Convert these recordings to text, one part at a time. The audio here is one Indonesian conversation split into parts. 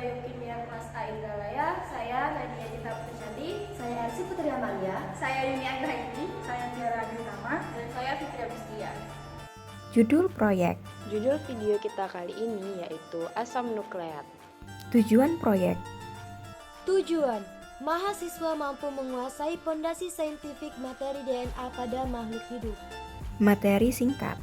Biokimia kelas A Indralaya. Saya Nadia Cita Putusadi. Saya Elsie Putri Amalia. Saya Yuni Anggraini. Saya Tiara Agritama. Dan saya Fitri Agustia. Judul proyek. Judul video kita kali ini yaitu asam nukleat. Tujuan proyek. Tujuan: mahasiswa mampu menguasai fondasi saintifik materi DNA pada makhluk hidup. Materi singkat.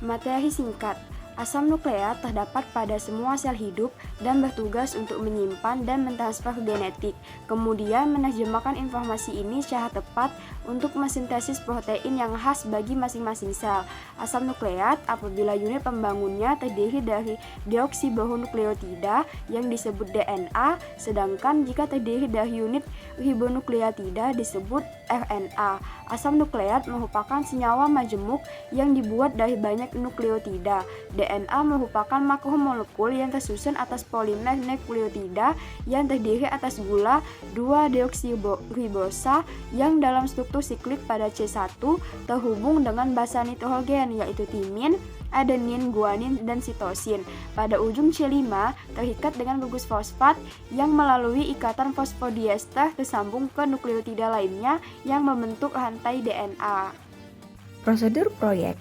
Materi singkat. Asam nukleat terdapat pada semua sel hidup dan bertugas untuk menyimpan dan mentransfer genetik, kemudian menerjemahkan informasi ini secara tepat untuk mensintesis protein yang khas bagi masing-masing sel. Asam nukleat apabila unit pembangunnya terdiri dari deoksibonukleotida yang disebut DNA, sedangkan jika terdiri dari unit ribonukleotida disebut RNA. Asam nukleat merupakan senyawa majemuk yang dibuat dari banyak nukleotida. DNA merupakan makromolekul yang tersusun atas polimer nukleotida yang terdiri atas gula 2-deoksiribosa yang dalam struktur siklik pada C1 terhubung dengan basa nitrogen yaitu timin, adenin, guanin, dan sitosin. Pada ujung C5 terikat dengan gugus fosfat yang melalui ikatan fosfodiester tersambung ke nukleotida lainnya yang membentuk rantai DNA. Prosedur proyek.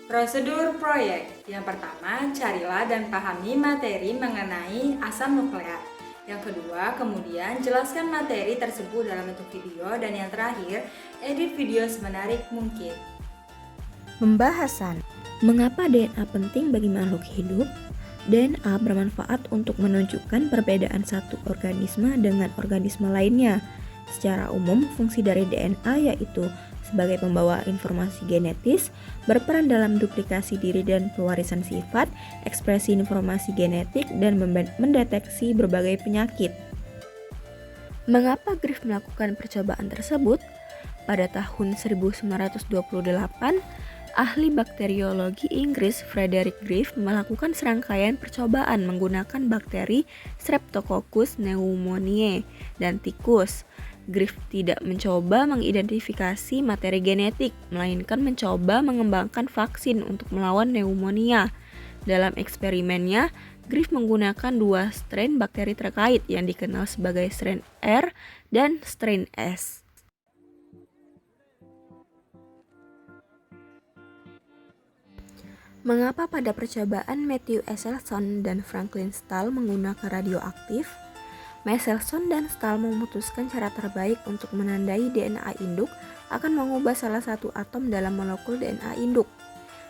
Prosedur proyek. Yang pertama, carilah dan pahami materi mengenai asam nukleat. Yang kedua, kemudian jelaskan materi tersebut dalam bentuk video. Dan yang terakhir, edit video semenarik mungkin. Pembahasan. Mengapa DNA penting bagi makhluk hidup? DNA bermanfaat untuk menunjukkan perbedaan satu organisme dengan organisme lainnya. Secara umum, fungsi dari DNA yaitu sebagai pembawa informasi genetis, berperan dalam duplikasi diri dan pewarisan sifat, ekspresi informasi genetik, dan mendeteksi berbagai penyakit. Mengapa Griff melakukan percobaan tersebut? Pada tahun 1928, ahli bakteriologi Inggris Frederick Griff melakukan serangkaian percobaan menggunakan bakteri Streptococcus pneumoniae dan tikus. Griff tidak mencoba mengidentifikasi materi genetik, melainkan mencoba mengembangkan vaksin untuk melawan pneumonia. Dalam eksperimennya, Griff menggunakan dua strain bakteri terkait yang dikenal sebagai strain R dan strain S. Mengapa pada percobaan Matthew Esselstyn dan Franklin Stahl menggunakan radioaktif? Esselstyn dan Stahl memutuskan cara terbaik untuk menandai DNA induk akan mengubah salah satu atom dalam molekul DNA induk.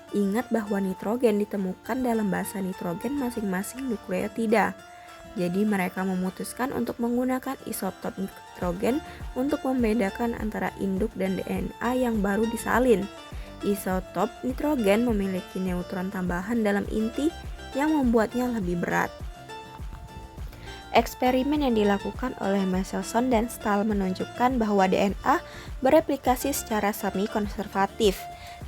Ingat bahwa nitrogen ditemukan dalam basa nitrogen masing-masing nukleotida. Jadi mereka memutuskan untuk menggunakan isotop nitrogen untuk membedakan antara induk dan DNA yang baru disalin. Isotop nitrogen memiliki neutron tambahan dalam inti yang membuatnya lebih berat. Eksperimen yang dilakukan oleh Esselstyn dan Stahl menunjukkan bahwa DNA bereplikasi secara semi-konservatif,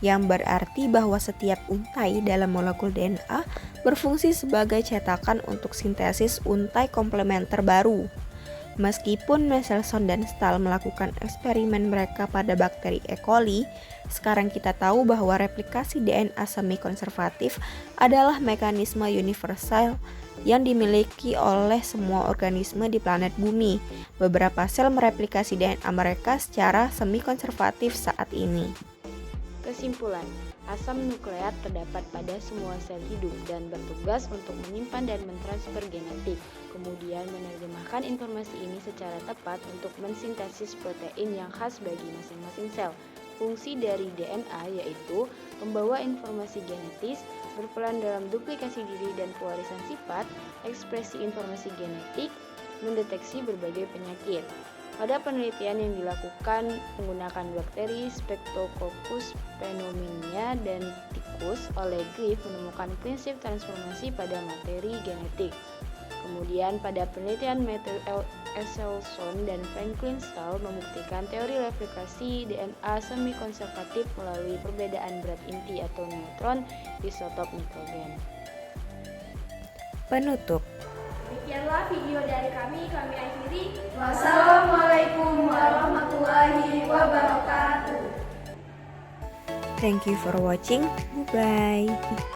yang berarti bahwa setiap untai dalam molekul DNA berfungsi sebagai cetakan untuk sintesis untai komplementer baru. Meskipun Esselstyn dan Stahl melakukan eksperimen mereka pada bakteri E. coli, sekarang kita tahu bahwa replikasi DNA semi-konservatif adalah mekanisme universal yang dimiliki oleh semua organisme di planet bumi. Beberapa sel mereplikasi DNA mereka secara semi-konservatif saat ini. Kesimpulan, asam nukleat terdapat pada semua sel hidup dan bertugas untuk menyimpan dan mentransfer genetik, kemudian menerjemahkan informasi ini secara tepat untuk mensintesis protein yang khas bagi masing-masing sel. Fungsi dari DNA yaitu membawa informasi genetis, berperan dalam duplikasi diri dan pewarisan sifat, ekspresi informasi genetik, mendeteksi berbagai penyakit. Pada penelitian yang dilakukan menggunakan bakteri Streptococcus pneumoniae dan tikus oleh Griff menemukan prinsip transformasi pada materi genetik. Kemudian pada penelitian Matthew Esselstyn dan Franklin Stahl membuktikan teori replikasi DNA semi-konservatif melalui perbedaan berat inti atau neutron isotop nitrogen. Penutup. Demikianlah video dari kami akhiri. Wassalamualaikum warahmatullahi wabarakatuh. Thank you for watching. Bye-bye.